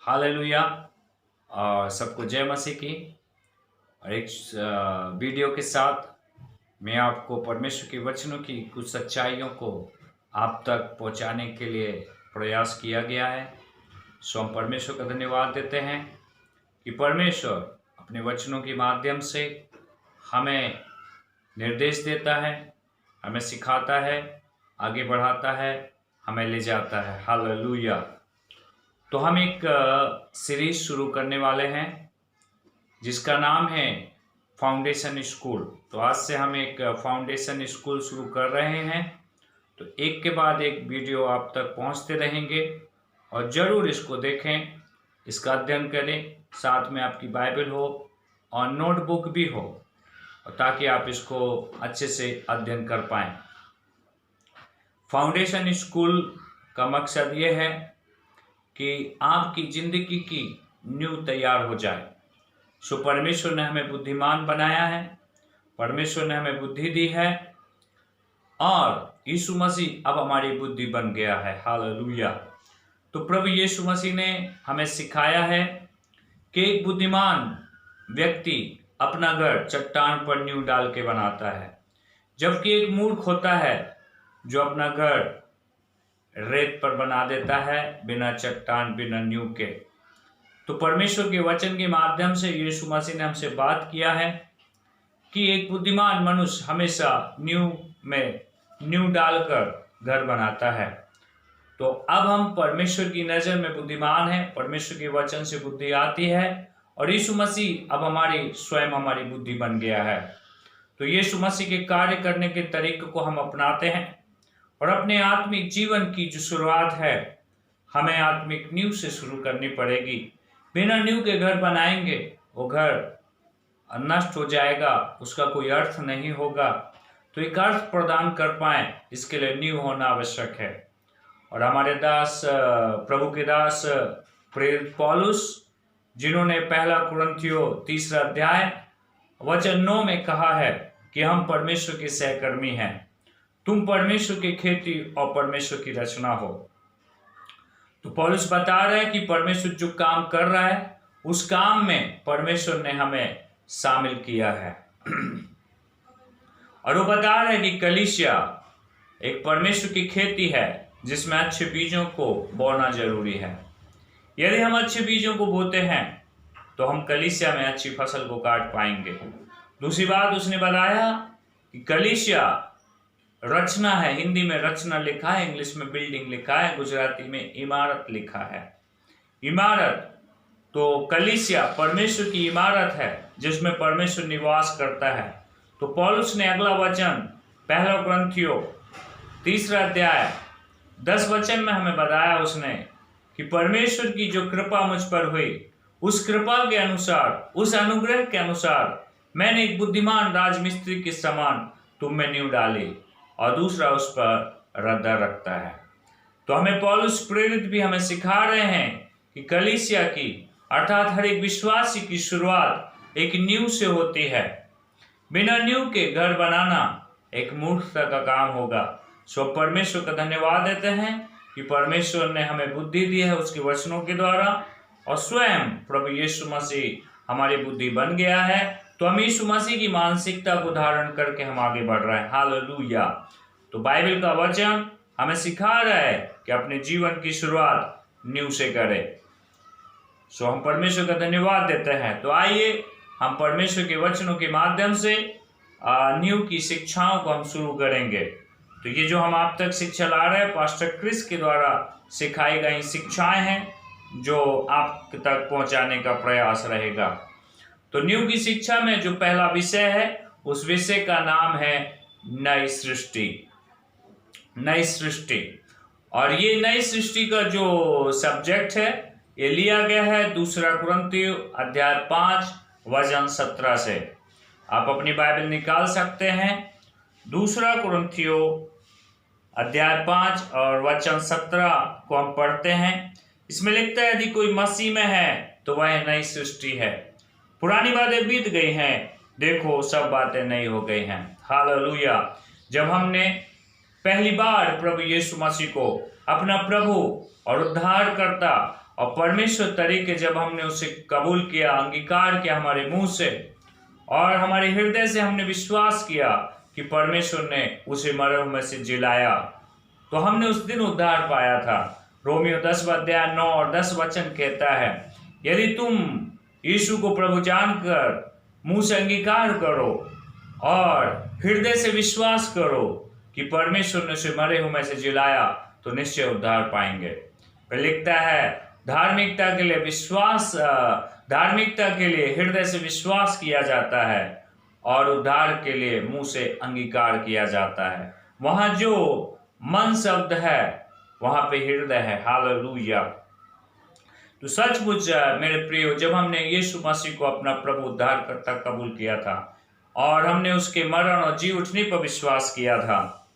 Hallelujah. और सबको जय मसीह की। और एक वीडियो के साथ मैं आपको परमेश्वर के वचनों की कुछ सच्चाइयों को आप तक पहुंचाने के लिए प्रयास किया गया है। सो हम परमेश्वर का धन्यवाद देते हैं कि परमेश्वर अपने वचनों के माध्यम से हमें निर्देश देता है, हमें सिखाता है, आगे बढ़ाता है, हमें ले जाता है। हालेलुया। तो हम एक सीरीज शुरू करने वाले हैं जिसका नाम है फाउंडेशन स्कूल। तो आज से हम एक फाउंडेशन स्कूल शुरू कर रहे हैं। तो एक के बाद एक वीडियो आप तक पहुंचते रहेंगे और ज़रूर इसको देखें, इसका अध्ययन करें। साथ में आपकी बाइबल हो और नोटबुक भी हो, और ताकि आप इसको अच्छे से अध्ययन कर पाएं। फाउंडेशन स्कूल का मकसद ये है कि आपकी ज़िंदगी की नींव तैयार हो जाए। सो परमेश्वर ने हमें बुद्धिमान बनाया है, परमेश्वर ने हमें बुद्धि दी है और यीशु मसीह अब हमारी बुद्धि बन गया है। हालेलुया। तो प्रभु यीशु मसीह ने हमें सिखाया है कि एक बुद्धिमान व्यक्ति अपना घर चट्टान पर नींव डाल के बनाता है, जबकि एक मूर्ख होता है जो अपना घर रेत पर बना देता है, बिना चट्टान, बिना नींव के। तो परमेश्वर के वचन के माध्यम से यीशु मसीह ने हमसे बात किया है कि एक बुद्धिमान मनुष्य हमेशा नींव डालकर घर बनाता है। तो अब हम परमेश्वर की नज़र में बुद्धिमान हैं, परमेश्वर के वचन से बुद्धि आती है और यीशु मसीह अब हमारी बुद्धि बन गया है। तो यीशु मसीह के कार्य करने के तरीके को हम अपनाते हैं और अपने आत्मिक जीवन की जो शुरुआत है हमें आत्मिक नींव से शुरू करनी पड़ेगी। बिना नींव के घर बनाएंगे वो घर नष्ट हो जाएगा, उसका कोई अर्थ नहीं होगा। तो एक अर्थ प्रदान कर पाए इसके लिए नींव होना आवश्यक है। और हमारे दास, प्रभु के दास प्रेरित पौलुस, जिन्होंने पहला कुरिन्थियों 3 अध्याय वचन 9 में कहा है कि हम परमेश्वर के सहकर्मी हैं, तुम परमेश्वर की खेती और परमेश्वर की रचना हो। तो पौलुस बता रहे हैं कि परमेश्वर जो काम कर रहा है उस काम में परमेश्वर ने हमें शामिल किया है। और वो बता रहे हैं कि कलीसिया एक परमेश्वर की खेती है जिसमें अच्छे बीजों को बोना जरूरी है। यदि हम अच्छे बीजों को बोते हैं तो हम कलीसिया में अच्छी फसल को काट पाएंगे। दूसरी बात उसने बताया कि कलीसिया रचना है। हिंदी में रचना लिखा है, इंग्लिश में बिल्डिंग लिखा है, गुजराती में इमारत लिखा है। इमारत, तो कलीसिया परमेश्वर की इमारत है जिसमें परमेश्वर निवास करता है। तो पौलुस ने अगला वचन पहला कुरिन्थियों 3 अध्याय 10 वचन में हमें बताया उसने कि परमेश्वर की जो कृपा मुझ पर हुई, उस कृपा के अनुसार, उस अनुग्रह के अनुसार मैंने एक बुद्धिमान राजमिस्त्री के समान तुम में नींव डाली और दूसरा उस पर रद्दा रखता है। तो हमें पौलुस प्रेरित भी हमें सिखा रहे हैं कि कलीसिया की अर्थात हर एक विश्वासी की शुरुआत एक नींव से होती है। बिना नींव के घर बनाना एक मूर्खता का काम होगा। सो परमेश्वर का धन्यवाद देते हैं कि परमेश्वर ने हमें बुद्धि दी है उसके वचनों के द्वारा, और स्वयं प्रभु यीशु मसीह हमारी बुद्धि बन गया है। तो हम यीशु मसीह की मानसिकता को धारण करके हम आगे बढ़ रहे हैं। हालेलुया। तो बाइबल का वचन हमें सिखा रहा है कि अपने जीवन की शुरुआत नींव से करें। सो हम परमेश्वर का धन्यवाद देते हैं। तो आइए हम परमेश्वर के वचनों के माध्यम से नींव की शिक्षाओं को हम शुरू करेंगे। तो ये जो हम आप तक शिक्षा ला रहे हैं पास्टर क्रिस के द्वारा सिखाई गई शिक्षाएं हैं जो आप तक पहुंचाने का प्रयास रहेगा। तो नींव की शिक्षा में जो पहला विषय है उस विषय का नाम है नई सृष्टि। नई सृष्टि, और ये नई सृष्टि का जो सब्जेक्ट है ये लिया गया है 2 कुरिन्थियों अध्याय 5 वचन 17 से। आप अपनी बाइबल निकाल सकते हैं। 2 कुरिन्थियों अध्याय 5 और वचन 17 को हम पढ़ते हैं। इसमें लिखता है, यदि कोई मसीह में है तो वह नई सृष्टि है, पुरानी बातें बीत गई हैं, देखो सब बातें नई हो गई हैं। हालेलुया। जब हमने पहली बार प्रभु यीशु मसीह को अपना प्रभु और उद्धारकर्ता और परमेश्वर तरीके जब हमने उसे कबूल किया, अंगीकार किया हमारे मुंह से और हमारे हृदय से हमने विश्वास किया कि परमेश्वर ने उसे मरे में से जिलाया, तो हमने उस दिन उद्धार पाया था। रोमियो 10 9 और 10 वचन कहता है, यदि तुम यीशु को प्रभु जानकर मुंह से अंगीकार करो और हृदय से विश्वास करो कि परमेश्वर ने उसे मरे हुए में से जिलाया, तो निश्चय उद्धार पाएंगे। फिर लिखता है, धार्मिकता के लिए विश्वास, धार्मिकता के लिए हृदय से विश्वास किया जाता है और उद्धार के लिए मुंह से अंगीकार किया जाता है। वहां जो मन शब्द है वहां पे हृदय है। हालेलुया। तो सचमुच मेरे प्रियो, जब हमने यीशु मसीह को अपना प्रभु उद्धारकर्ता कबूल किया था और हमने उसके मरण और जी उठने पर विश्वास किया था,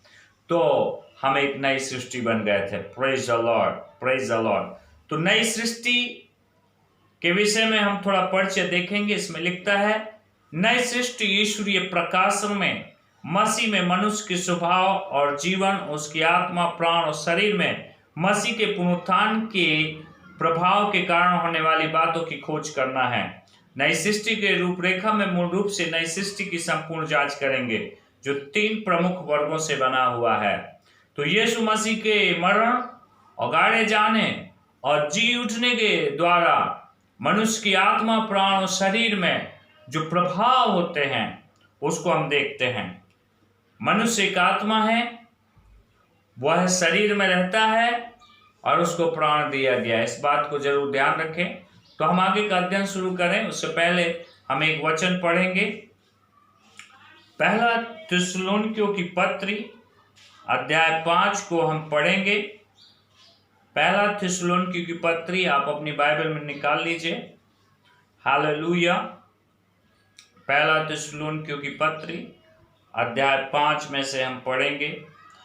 तो हम एक नई सृष्टि बन गए थे। Praise the Lord, praise the Lord. तो नई सृष्टि के विषय में हम थोड़ा परिचय देखेंगे। इसमें लिखता है, नई सृष्टि ईश्वरीय प्रकाशन में मसीह में मनुष्य के स्वभाव और जीवन, उसकी आत्मा, प्राण और शरीर में मसीह के पुनरुत्थान के प्रभाव के कारण होने वाली बातों की खोज करना है। नई सृष्टि के रूपरेखा में मूल रूप से नई सृष्टि की संपूर्ण जांच करेंगे, जो 3 प्रमुख वर्गों से बना हुआ है। तो यीशु मसीह के मरण और गाड़े जाने और जी उठने के द्वारा मनुष्य की आत्मा, प्राण और शरीर में जो प्रभाव होते हैं उसको हम देखते हैं। मनुष्य एक आत्मा है, वह शरीर में रहता है और उसको प्राण दिया गया है। इस बात को जरूर ध्यान रखें। तो हम आगे का अध्ययन शुरू करें उससे पहले हम एक वचन पढ़ेंगे। पहला थिस्सलुनीकियों की पत्री अध्याय 5 को हम पढ़ेंगे। पहला थिस्सलुनीकियों की पत्री आप अपनी बाइबल में निकाल लीजिए। हालेलुया। पहला थिस्सलुनीकियों की पत्री अध्याय 5 में से हम पढ़ेंगे।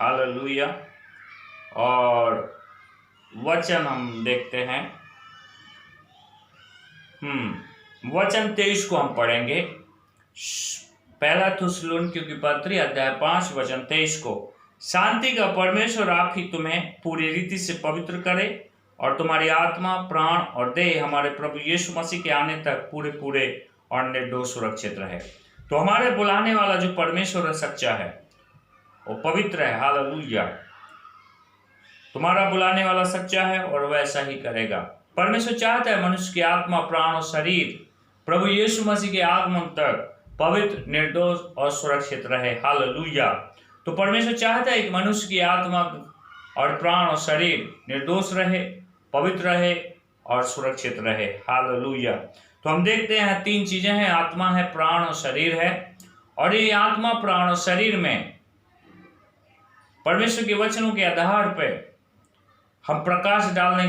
हालेलुया। और वचन हम देखते हैं। वचन 23 को हम पढ़ेंगे। पहला थिस्सलुनीकियों की पत्री अध्याय 5 वचन 23 को, शांति का परमेश्वर आप ही तुम्हें पूरी रीति से पवित्र करे और तुम्हारी आत्मा, प्राण और देह हमारे प्रभु यीशु मसीह के आने तक पूरे पूरे और निर्दोष सुरक्षित रहे। तो हमारे बुलाने वाला जो परमेश्वर है सच्चा है, वो पवित्र है। हालेलुया। तुम्हारा बुलाने वाला सच्चा है और वैसा ही करेगा। परमेश्वर चाहता है मनुष्य की आत्मा, प्राण और शरीर प्रभु यीशु मसीह के आगमन तक पवित्र, निर्दोष और सुरक्षित रहे। हालेलुया। तो परमेश्वर चाहता है कि मनुष्य की आत्मा और प्राण और शरीर निर्दोष रहे, पवित्र रहे और सुरक्षित रहे। हालेलुया। तो हम देखते हैं 3 चीजें हैं, आत्मा है, प्राण और शरीर है। और ये आत्मा, प्राण और शरीर में परमेश्वर के वचनों के आधार पर हम प्रकाश डालने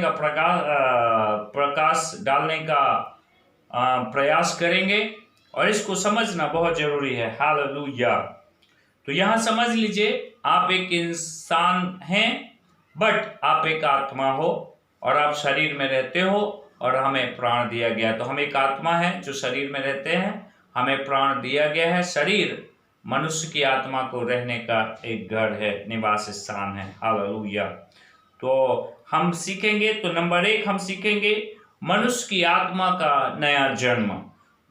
का प्रयास करेंगे और इसको समझना बहुत जरूरी है। हालेलुया। तो यहाँ समझ लीजिए, आप एक इंसान हैं बट आप एक आत्मा हो और आप शरीर में रहते हो और हमें प्राण दिया गया। तो हम एक आत्मा है जो शरीर में रहते हैं, हमें प्राण दिया गया है। शरीर मनुष्य की आत्मा को रहने का एक घर है, निवास स्थान है। हालेलुया। तो हम सीखेंगे, तो नंबर 1 हम सीखेंगे मनुष्य की आत्मा का नया जन्म।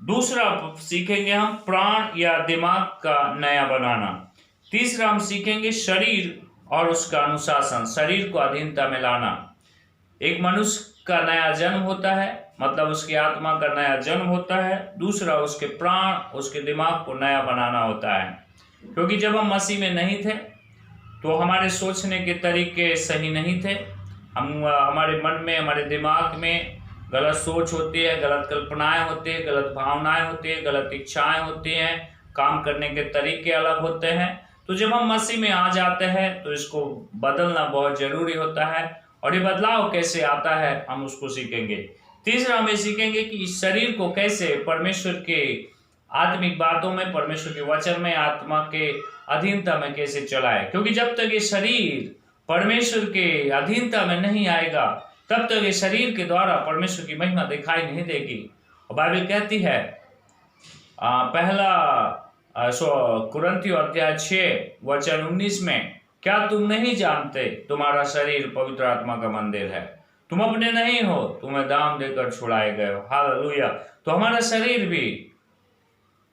दूसरा सीखेंगे हम प्राण या दिमाग का नया बनाना। तीसरा हम सीखेंगे शरीर और उसका अनुशासन, शरीर को अधीनता में लाना। एक मनुष्य का नया जन्म होता है, मतलब उसकी आत्मा का नया जन्म होता है। दूसरा उसके प्राण, उसके दिमाग को नया बनाना होता है। क्योंकि जब हम मसीह में नहीं थे तो हमारे सोचने के तरीके सही नहीं थे। हमारे मन में, हमारे दिमाग में गलत सोच होती है, गलत कल्पनाएं होती है, गलत भावनाएं होती है, गलत इच्छाएं होती हैं, काम करने के तरीके अलग होते हैं। तो जब हम मसीह में आ जाते हैं तो इसको बदलना बहुत जरूरी होता है। और ये बदलाव कैसे आता है हम उसको सीखेंगे। तीसरा हम ये सीखेंगे कि इस शरीर को कैसे परमेश्वर के आत्मिक बातों में, परमेश्वर के वचन में, आत्मा के अधीनता में कैसे चलाए। क्योंकि जब तक ये शरीर परमेश्वर के अधीनता में नहीं आएगा तब तक ये शरीर के द्वारा परमेश्वर की महिमा दिखाई नहीं देगी। और बाइबल कहती है पहला कुरिन्थियों अध्याय 6 वचन 19 में, क्या तुम नहीं जानते तुम्हारा शरीर पवित्र आत्मा का मंदिर है। तुम अपने नहीं हो, तुम्हें दाम देकर छुड़ाए गए हो। हालेलुया। तो हमारा शरीर भी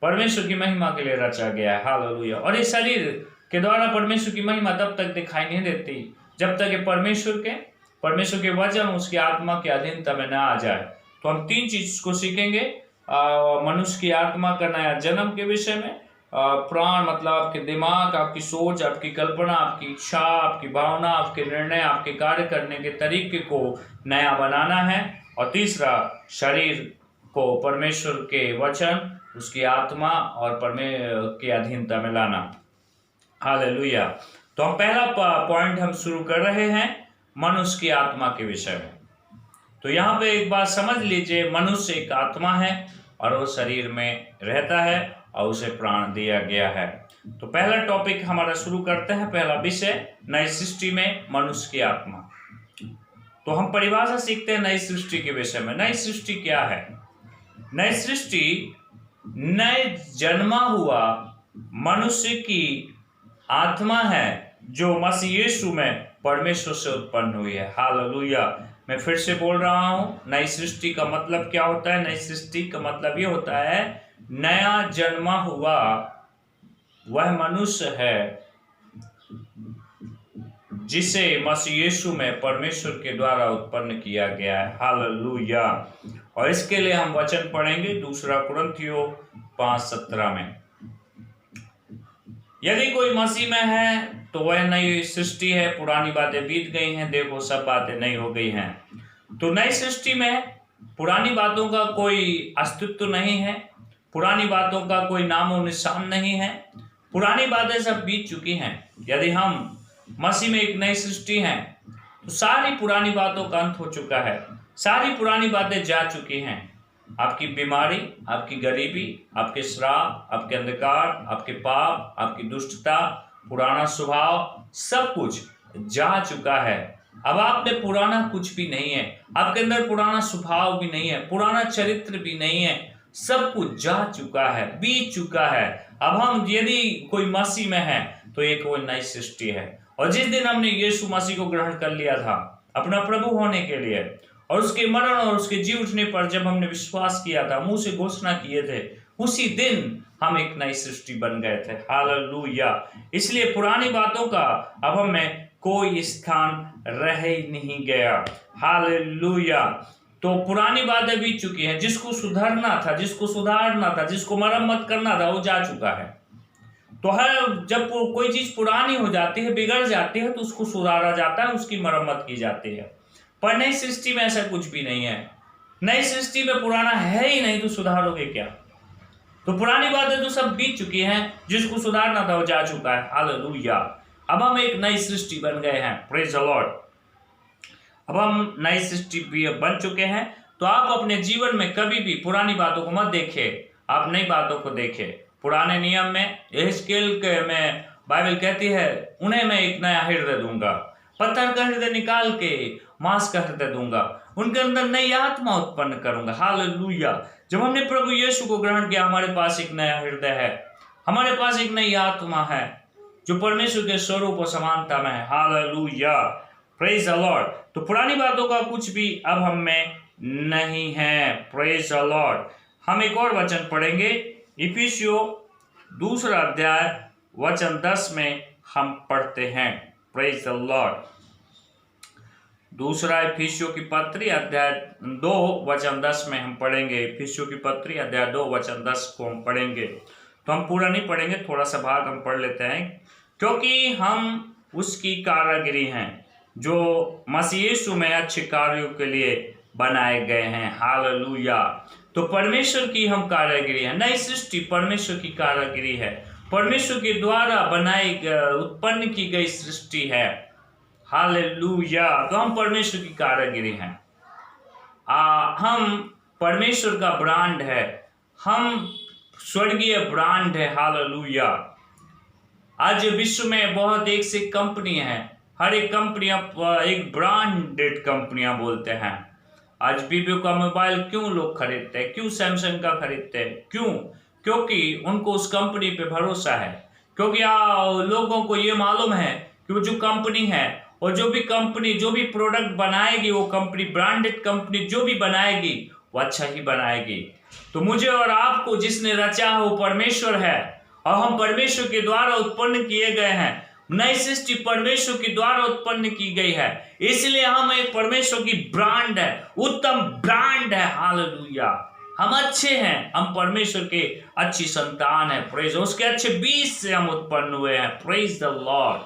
परमेश्वर की महिमा के लिए रचा गया है। हालेलुया। और इस शरीर के द्वारा परमेश्वर की महिमा तब तक दिखाई नहीं देती जब तक ये परमेश्वर के वचन उसकी आत्मा की अधीनता में न आ जाए। तो हम 3 चीज को सीखेंगे मनुष्य की आत्मा का नया जन्म के विषय में। प्राण मतलब आपके दिमाग, आपकी सोच, आपकी कल्पना, आपकी इच्छा, आपकी भावना, आपके निर्णय, आपके कार्य करने के तरीके को नया बनाना है। और तीसरा, शरीर को परमेश्वर के वचन, उसकी आत्मा और परमेश्वर की अधीनता में लाना। हालेलुया। तो हम पहला पॉइंट हम शुरू कर रहे हैं मनुष्य की आत्मा के विषय में। तो यहाँ पे एक बात समझ लीजिए, मनुष्य एक आत्मा है और वो शरीर में रहता है और उसे प्राण दिया गया है। तो पहला टॉपिक हमारा शुरू करते हैं, पहला विषय, नई सृष्टि में मनुष्य की आत्मा। तो हम परिभाषा सीखते हैं नई सृष्टि के विषय में। नई सृष्टि क्या है? नई सृष्टि नए जन्मा हुआ मनुष्य की आत्मा है जो मसीह यीशु में परमेश्वर से उत्पन्न हुई है। हालेलुया। मैं फिर से बोल रहा हूं, नई सृष्टि का मतलब क्या होता है? नई सृष्टि का मतलब ये होता है नया जन्मा हुआ वह मनुष्य है जिसे मसीह यीशु में परमेश्वर के द्वारा उत्पन्न किया गया है। हालेलुया। और इसके लिए हम वचन पढ़ेंगे 2 कुरिन्थियों 5:17 में। यदि कोई मसीह में है तो वह नई सृष्टि है, पुरानी बातें बीत गई हैं, देखो सब बातें नई हो गई हैं। तो नई सृष्टि में पुरानी बातों का कोई अस्तित्व नहीं है, पुरानी बातों का कोई नामो निशान नहीं है, पुरानी बातें सब बीत चुकी हैं। यदि हम मसीह में एक नई सृष्टि हैं तो सारी पुरानी बातों का अंत हो चुका है, सारी पुरानी बातें जा चुकी हैं। आपकी बीमारी, आपकी गरीबी, आपके श्राप, आपके अंधकार, आपके पाप, आपकी दुष्टता, पुराना स्वभाव, सब कुछ जा चुका है। अब आप में पुराना कुछ भी नहीं है, आपके अंदर पुराना स्वभाव भी नहीं है, पुराना चरित्र भी नहीं है, सब कुछ जा चुका है, बीत चुका है। अब हम यदि कोई मसीह में है तो एक कोई नई सृष्टि है। और जिस दिन हमने यीशु मसीह को ग्रहण कर लिया था अपना प्रभु होने के लिए, और उसके मरण और उसके जी उठने पर जब हमने विश्वास किया था, मुंह से घोषणा किए थे, उसी दिन हम एक नई सृष्टि बन गए थे। हालेलुया। इसलिए पुरानी बातों का अब हमें कोई स्थान रह ही नहीं गया। हालेलुया। तो पुरानी बातें बीत चुकी हैं, जिसको सुधरना था, जिसको सुधारना था, जिसको मरम्मत करना था, वो जा चुका है। तो हर जब कोई चीज पुरानी हो जाती है, बिगड़ जाती है, तो उसको सुधारा जाता है, उसकी मरम्मत की जाती है। पर नई सृष्टि में ऐसा कुछ भी नहीं है। नई सृष्टि में पुराना है ही नहीं तो सुधारोगे क्या? तो पुरानी बातें तो सब बीत चुकी हैं, जिसको सुधारना था वो जा चुका है। हालेलुया। अब हम एक नई सृष्टि बन गए हैं। Praise the Lord. अब हम नई सृष्टि बन चुके हैं। तो आप अपने जीवन में कभी भी पुरानी बातों को मत देखिए, आप नई बातों को देखिए। पुराने नियम में यहेजकेल में बाइबल कहती है, उन्हें मैं एक नया हृदय दूंगा, पत्थर का हृदय निकाल के मांस का हृदय दूंगा, उनके अंदर नई आत्मा उत्पन्न करूंगा। हालेलुया। जब हमने प्रभु यीशु को ग्रहण किया, हमारे पास एक नया हृदय है, हमारे पास एक नई आत्मा है जो परमेश्वर के स्वरूप और समानता में है। हालेलुया। Praise the Lord. तो पुरानी बातों का कुछ भी अब हम में नहीं है। Praise the Lord. हम एक और वचन पढ़ेंगे, इफिसियों 2 अध्याय वचन 10 में हम पढ़ते हैं। Praise the Lord. 2 इफिसियों की पत्री अध्याय 2 वचन 10 में हम पढ़ेंगे। इफिसियों की पत्री अध्याय 2 वचन 10 को हम पढ़ेंगे। तो हम पूरा नहीं पढ़ेंगे, थोड़ा सा भाग हम पढ़ लेते हैं, क्योंकि हम उसकी कारागिरी हैं जो मसीह यीशु में अच्छे कार्यों के लिए बनाए गए हैं। हालेलुया। तो परमेश्वर की हम कारागिरी है। नई सृष्टि परमेश्वर की कारागिरी है, परमेश्वर के द्वारा बनाई उत्पन्न की गई सृष्टि है। हालेलुया। तो हम परमेश्वर की कारागिरी हैं। हम परमेश्वर का ब्रांड है, हम स्वर्गीय ब्रांड है। हालेलुया। आज विश्व में बहुत एक से कंपनी है, हर एक कंपनियां एक ब्रांडेड कंपनियां बोलते हैं। आज वीवो का मोबाइल क्यों लोग खरीदते हैं, क्यों सैमसंग का खरीदते हैं? क्यों? क्योंकि उनको उस कंपनी पे भरोसा है, क्योंकि लोगों को ये मालूम है कि वो जो कंपनी है और जो भी कंपनी जो भी प्रोडक्ट बनाएगी, वो कंपनी ब्रांडेड कंपनी जो भी बनाएगी वो अच्छा ही बनाएगी। तो मुझे और आपको जिसने रचा है वो परमेश्वर है, और हम परमेश्वर के द्वारा उत्पन्न किए गए हैं। नई सृष्टि परमेश्वर के द्वारा उत्पन्न की गई है, इसलिए हम एक परमेश्वर की ब्रांड है, उत्तम ब्रांड है। हालेलुया, हम अच्छे हैं, हम परमेश्वर के अच्छी संतान है। प्रेज, उसके अच्छे बीज से हम उत्पन्न हुए हैं। Praise the Lord.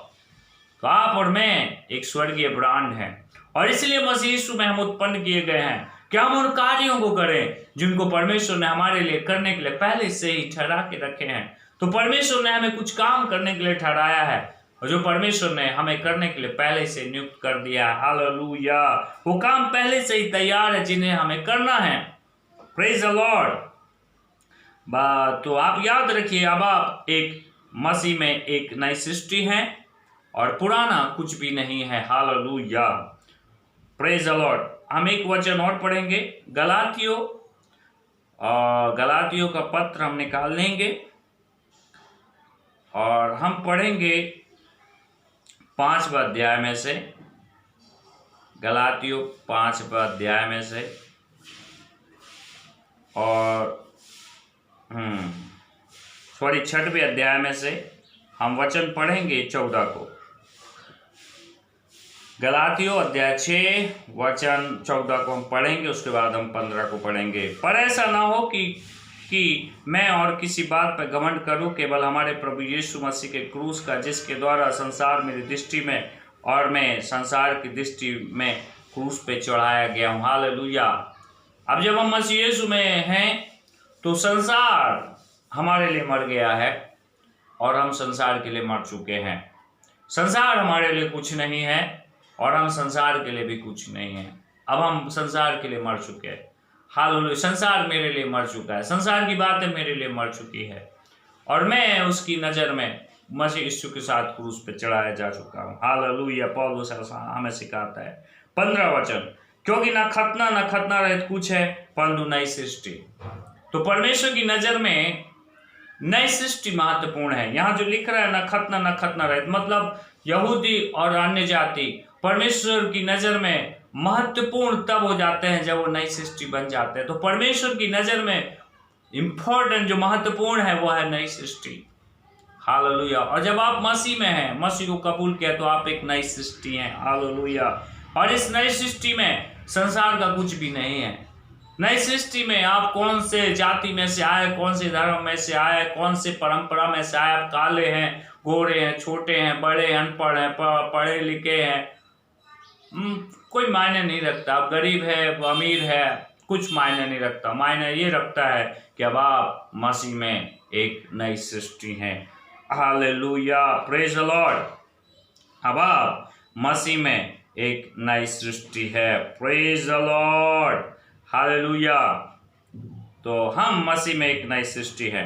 तो आप और मैं एक स्वर्गीय ब्रांड है, और इसलिए मसीह यीशु में हम उत्पन्न किए गए हैं कि हम उन कार्यों को करें जिनको परमेश्वर ने हमारे लिए करने के लिए पहले से ही ठहरा के रखे हैं। तो परमेश्वर ने हमें कुछ काम करने के लिए ठहराया है, और जो परमेश्वर ने हमें करने के लिए पहले से नियुक्त कर दिया है। हालेलुया, वो काम पहले से ही तैयार है जिन्हें हमें करना है। Praise the Lord. तो आप याद रखिए, अब आप एक मसीह में एक नई सृष्टि हैं, और पुराना कुछ भी नहीं है। Hallelujah, praise the Lord. हम एक वचन और पढ़ेंगे, गलातियों का पत्र हम निकाल लेंगे, और हम पढ़ेंगे 5वां अध्याय में से, गलातियों 5वां अध्याय में से, और 6वें अध्याय में से हम वचन पढ़ेंगे 14 को। गलातियों अध्याय 6 वचन 14 को हम पढ़ेंगे, उसके बाद हम 15 को पढ़ेंगे। पर ऐसा ना हो कि मैं और किसी बात पर घमंड करूं, केवल हमारे प्रभु यीशु मसीह के क्रूस का, जिसके द्वारा संसार मेरी दृष्टि में और मैं संसार की दृष्टि में क्रूस पे चढ़ाया गया हूँ। हालेलुया। अब जब हम मसीह यीशु में हैं तो संसार हमारे लिए मर गया है, और हम संसार के लिए मर चुके हैं। संसार हमारे लिए कुछ नहीं है, और हम संसार के लिए भी कुछ नहीं है। अब हम संसार के लिए मर चुके हैं। हालेलुया, संसार मेरे लिए मर चुका है, संसार की बातें मेरे लिए मर चुकी है, और मैं उसकी नज़र में मसीह यीशु के साथ क्रूस पे चढ़ाया जा चुका हूँ। हालेलुया। पौलुस हमें सिखाता है 15 वचन, क्योंकि ना खतना रहित कुछ है, परंतु नई सृष्टि। तो परमेश्वर की नज़र में नई सृष्टि महत्वपूर्ण है। यहाँ जो लिख रहा है ना खतना रहित, मतलब यहूदी और अन्य जाति परमेश्वर की नज़र में महत्वपूर्ण तब हो जाते हैं जब वो नई सृष्टि बन जाते हैं। तो परमेश्वर की नज़र में इम्पोर्टेंट जो महत्वपूर्ण है वो है नई सृष्टि। हालेलुया। और जब आप मसीह में हैं, मसीह को कबूल किया, तो आप एक नई सृष्टि हैं। हालेलुया। और इस नई सृष्टि में संसार का कुछ भी नहीं है। नई सृष्टि में आप कौन से जाति में से आए, कौन से धर्म में से आए, कौन से परंपरा में से आए, आप काले हैं, गोरे हैं, छोटे हैं, बड़े हैं, अनपढ़ हैं, पढ़े लिखे हैं, कोई मायने नहीं रखता। आप गरीब है, अमीर है, कुछ मायने नहीं रखता। मायने ये रखता है कि अब आप मसीह में एक नई सृष्टि हैं। Hallelujah, praise the Lord. अब आप मसीह में एक नई सृष्टि है। Praise the Lord. हालेलुया। तो हम मसीह में एक नई सृष्टि है।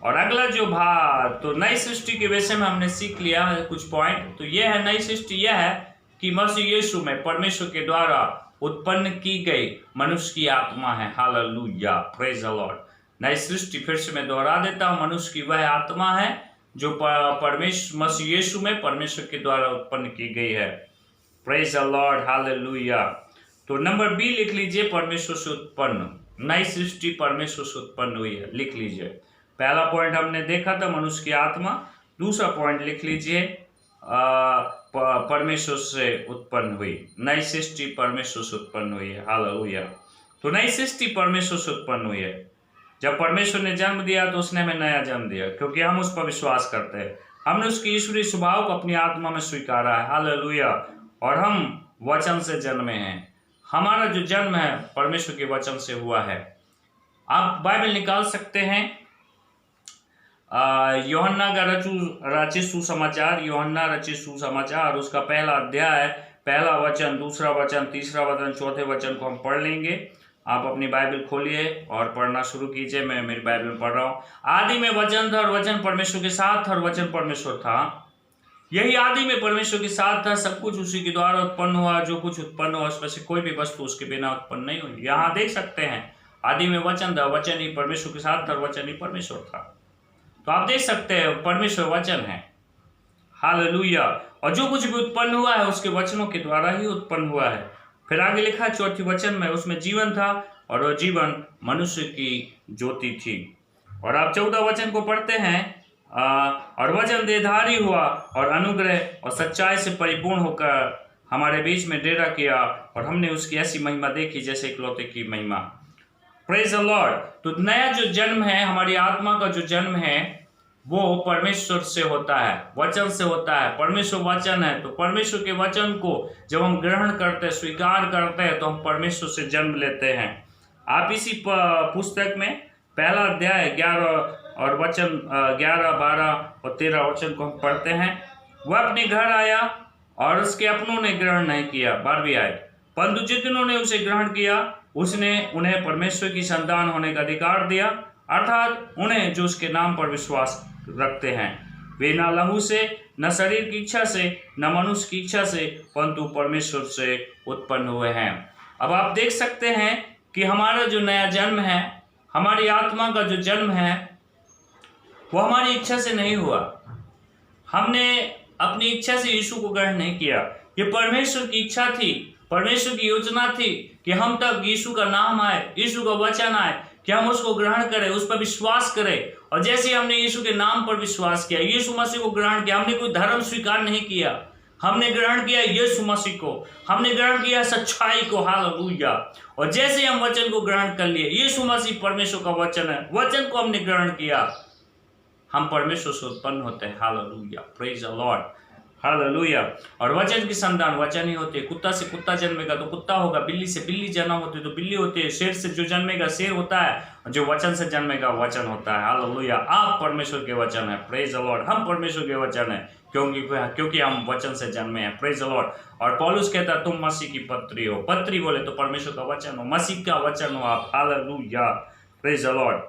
और अगला जो भाग, तो नई सृष्टि के विषय में हमने सीख लिया है कुछ पॉइंट। तो यह है, नई सृष्टि यह है कि मसीह यीशु में परमेश्वर के द्वारा उत्पन्न की गई मनुष्य की आत्मा है। Hallelujah, praise the Lord. नई सृष्टि, फिर से मैं दोहरा देता हूँ, मनुष्य की वह आत्मा है जो परमेश्वर मसीह यीशु में परमेश्वर के द्वारा उत्पन्न की गई है। Praise the Lord. हालेलुया। तो नंबर बी लिख लीजिए, परमेश्वर से उत्पन्न। नई सृष्टि परमेश्वर से उत्पन्न हुई है, लिख लीजिए। पहला पॉइंट हमने देखा था मनुष्य की आत्मा। दूसरा पॉइंट लिख लीजिए, परमेश्वर से उत्पन्न हुई। नई सृष्टि परमेश्वर से उत्पन्न हुई है। हालेलुया। तो नई सृष्टि परमेश्वर से उत्पन्न हुई है। जब परमेश्वर ने जन्म दिया तो उसने हमें नया जन्म दिया, क्योंकि हम उस पर विश्वास करते हैं। हमने उसकी ईश्वरीय स्वभाव को अपनी आत्मा में स्वीकारा है। हालेलुया। और हम वचन से जन्मे हैं। हमारा जो जन्म है परमेश्वर के वचन से हुआ है। आप बाइबल निकाल सकते हैं, यूहन्ना का रचित सुसमाचार, यूहन्ना रचित सुसमाचार, उसका पहला अध्याय, पहला वचन, दूसरा वचन, तीसरा वचन, चौथे वचन को हम पढ़ लेंगे। आप अपनी बाइबल खोलिए और पढ़ना शुरू कीजिए। मैं मेरी बाइबल में पढ़ रहा हूँ। आदि में वचन था, और वचन परमेश्वर के साथ था, और वचन परमेश्वर था। यही आदि में परमेश्वर के साथ था। सब कुछ उसी के द्वारा उत्पन्न हुआ। जो कुछ उत्पन्न हुआ उसमें से कोई भी वस्तु उसके बिना उत्पन्न नहीं हुई। यहाँ देख सकते हैं, आदि में वचन था, वचन ही परमेश्वर के साथ था, वचन ही परमेश्वर था। तो आप देख सकते हैं परमेश्वर वचन है। हालेलुया। और जो कुछ भी उत्पन्न हुआ है उसके वचनों के द्वारा ही उत्पन्न हुआ है। फिर आगे लिखा है 4 वचन में, उसमें जीवन था और वह जीवन मनुष्य की ज्योति थी। और आप 14 वचन को पढ़ते हैं, और वचन देहधारी हुआ और अनुग्रह और सच्चाई से परिपूर्ण होकर हमारे बीच में डेरा किया, और हमने उसकी ऐसी महिमा देखी जैसे इकलौते की महिमा। Praise the Lord. तो नया जो जन्म है, हमारी आत्मा का जो जन्म है, वो परमेश्वर से होता है, वचन से होता है। परमेश्वर वचन है, तो परमेश्वर के वचन को जब हम ग्रहण करते हैं, स्वीकार करते हैं, तो हम परमेश्वर से जन्म लेते हैं। आप इसी पुस्तक में पहला अध्याय 11, 12 और 13 वचन को हम पढ़ते हैं। वह अपने घर आया और उसके अपनों ने ग्रहण नहीं किया, 12वीं आयत, परंतु जितनों ने उसे ग्रहण किया उसने उन्हें परमेश्वर की संतान होने का अधिकार दिया, अर्थात उन्हें जो उसके नाम पर विश्वास रखते हैं। वे न लहू से, न शरीर की इच्छा से, न मनुष्य की इच्छा से, परंतु परमेश्वर से उत्पन्न हुए हैं। अब आप देख सकते हैं कि हमारा जो नया जन्म है, हमारी आत्मा का जो जन्म है, वो हमारी इच्छा से नहीं हुआ। हमने अपनी इच्छा से यीशु को ग्रहण नहीं किया। ये परमेश्वर की इच्छा थी, परमेश्वर की योजना थी कि हम तक यीशु का नाम आए, यीशु का वचन आए, कि हम उसको ग्रहण करें, उस पर विश्वास करें। और जैसे हमने यीशु के नाम पर विश्वास किया, यीशु मसीह को ग्रहण किया, हमने कोई धर्म स्वीकार नहीं किया, हमने ग्रहण किया यीशु मसीह को, हमने ग्रहण किया सच्चाई को। हालेलुया। और जैसे हम वचन को ग्रहण कर लिए, यीशु मसीह परमेश्वर का वचन है, वचन को हमने ग्रहण किया, हम परमेश्वर से उत्पन्न होते हैं। Hallelujah, praise the Lord, hallelujah. और वचन की संतान वचन ही होती है। कुत्ता से कुत्ता जन्मेगा तो कुत्ता होगा, बिल्ली से बिल्ली जन्म होती है तो बिल्ली होती है, शेर से जो जन्मेगा शेर होता है, और जो वचन से जन्मेगा वचन होता है। हालेलुया। आप परमेश्वर के वचन है, प्रेज द लॉर्ड। हम परमेश्वर के वचन है क्योंकि हम वचन से जन्मे हैं, प्रेज द लॉर्ड। और पौलुस कहता है तुम मसीह की पत्री हो। पत्री बोले तो परमेश्वर का वचन हो, मसीह का वचन हो आप। Hallelujah, praise the Lord.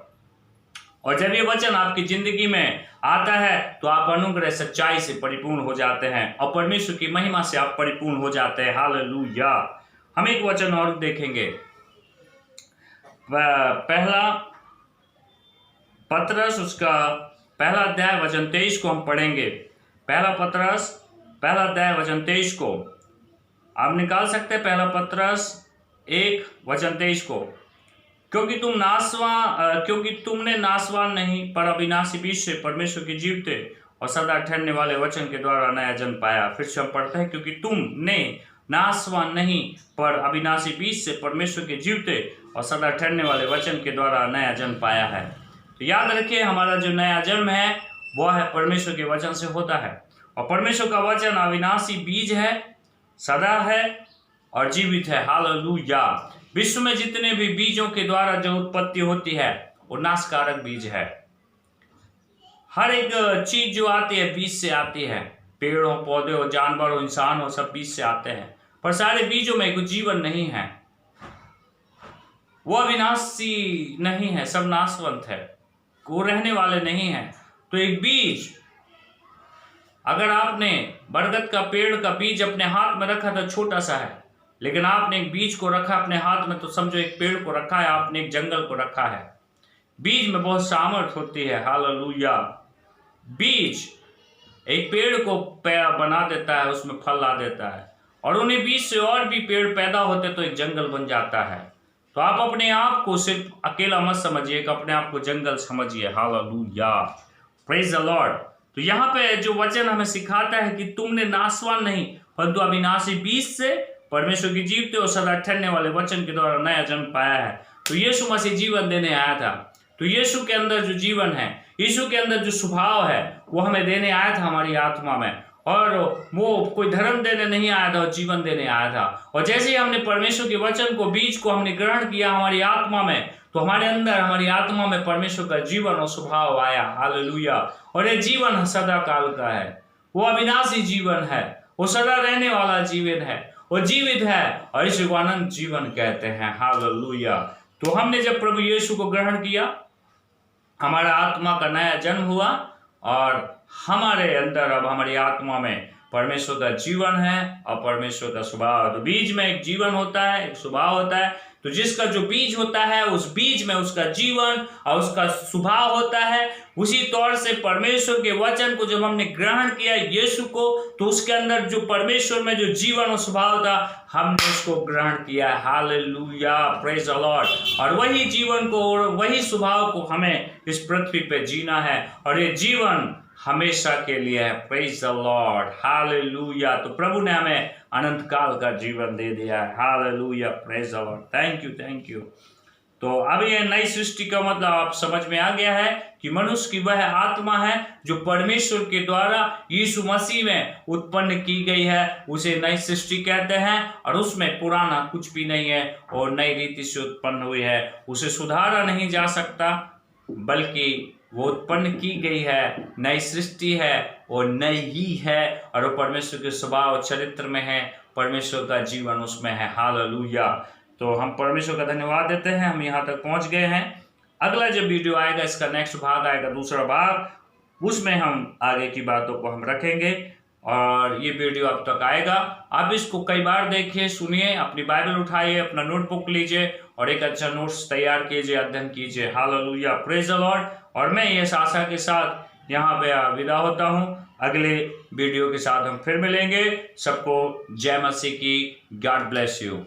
और जब ये वचन आपकी जिंदगी में आता है तो आप अनुग्रह सच्चाई से परिपूर्ण हो जाते हैं और परमेश्वर की महिमा से आप परिपूर्ण हो जाते हैं। हालेलुया। हम एक वचन और देखेंगे, पहला पतरस उसका पहला अध्याय वचन 23 को हम पढ़ेंगे। पहला पतरस पहला अध्याय वचन 23 को आप निकाल सकते हैं। पहला पतरस 1 वचन 23 को, क्योंकि तुमने नासवान नहीं पर अविनाशी बीज से परमेश्वर के जीवते और सदा ठहरने वाले वचन के द्वारा नया जन्म पाया। फिर से हम पढ़ते हैं, क्योंकि तुमने नासवान नहीं पर अविनाशी बीज से परमेश्वर के जीवते और सदा ठहरने वाले वचन के द्वारा नया जन्म पाया है। तो याद रखिए, हमारा जो नया जन्म है वह है परमेश्वर के वचन से होता है। और परमेश्वर का वचन अविनाशी बीज है, सदा है और जीवित है। हालेलुया। विश्व में जितने भी बीजों के द्वारा जो उत्पत्ति होती है वो नाशकारक बीज है। हर एक चीज जो आती है बीज से आती है, पेड़ हो, पौधे हो, जानवर हो, इंसान हो, सब बीज से आते हैं। पर सारे बीजों में कोई जीवन नहीं है, वो अविनाशी नहीं है, सब नाशवंत है, वो रहने वाले नहीं है। तो एक बीज, अगर आपने बरगद का पेड़ का बीज अपने हाथ में रखा तो छोटा सा है, लेकिन आपने एक बीज को रखा अपने हाथ में तो समझो एक पेड़ को रखा है, आपने एक जंगल को रखा है। बीज में बहुत सामर्थ्य होती है। हालेलुया। बीज एक पेड़ को बना देता है, उसमें फल ला देता है, और उन्हें बीज से और भी पेड़ पैदा होते तो एक जंगल बन जाता है। तो आप अपने आप को सिर्फ अकेला मत समझिए, अपने आप को जंगल समझिए। Hallelujah, praise the Lord. तो यहाँ पे जो वचन हमें सिखाता है कि तुमने नासवान नहीं परंतु अविनाशी बीज से परमेश्वर की जीवते और सदा ठहरने वाले वचन के द्वारा नया जन्म पाया है। तो यीशु मसीह जीवन देने आया था। तो यीशु के अंदर जो जीवन है, यीशु के अंदर जो स्वभाव है, वो हमें देने आया था हमारी आत्मा में। और वो कोई धर्म देने नहीं आया था, और जीवन देने आया था। और जैसे ही हमने परमेश्वर के वचन को, बीज को हमने ग्रहण किया हमारी आत्मा में, तो हमारे अंदर, हमारी आत्मा में परमेश्वर का जीवन और स्वभाव आया। हालेलुया। और ये जीवन सदा काल का है, वो अविनाशी जीवन है, वो सदा रहने वाला जीवन है, वो जीवित है, और इसी को अनंत जीवन कहते हैं। हालेलुया। तो हमने जब प्रभु यीशु को ग्रहण किया, हमारा आत्मा का नया जन्म हुआ, और हमारे अंदर अब हमारी आत्मा में परमेश्वर का जीवन है और परमेश्वर का स्वभाव। तो बीज में एक जीवन होता है, एक स्वभाव होता है। तो जिसका जो बीज होता है उस बीज में उसका जीवन और उसका स्वभाव होता है। उसी तौर से परमेश्वर के वचन को जब हमने ग्रहण किया यीशु को, तो उसके अंदर जो परमेश्वर में जो जीवन और स्वभाव था हमने उसको ग्रहण किया। Hallelujah, praise the Lord. और वही जीवन को और वही स्वभाव को हमें इस पृथ्वी पे जीना है और ये जीवन हमेशा के लिए है। Praise the Lord, hallelujah. तो प्रभु ने हमें अनंत काल का जीवन दे दिया है। Hallelujah, praise the Lord. Thank you. तो अब ये नई सृष्टि का मतलब आप समझ में आ गया है कि मनुष्य की वह आत्मा है जो परमेश्वर के द्वारा यीशु मसीह में उत्पन्न की गई है, उसे नई सृष्टि कहते हैं। और उसमें पुराना कुछ भी नहीं है और नई रीति से उत्पन्न हुई है, उसे सुधारा नहीं जा सकता, बल्कि वो उत्पन्न की गई है, नई सृष्टि है और नई ही है और वो परमेश्वर के स्वभाव चरित्र में है, परमेश्वर का जीवन उसमें है। हालेलुया। तो हम परमेश्वर का धन्यवाद देते हैं, हम यहाँ तक पहुँच गए हैं। अगला जब वीडियो आएगा, इसका नेक्स्ट भाग आएगा, दूसरा भाग, उसमें हम आगे की बातों को हम रखेंगे और ये वीडियो अब तक आएगा। आप इसको कई बार देखिए, सुनिए, अपनी बाइबल उठाइए, अपना नोटबुक लीजिए और एक अच्छा नोट्स तैयार कीजिए, अध्ययन कीजिए। Hallelujah, praise the Lord. और मैं इस आशा के साथ यहाँ पे विदा होता हूँ। अगले वीडियो के साथ हम फिर मिलेंगे। सबको जय मसीह की। God bless you.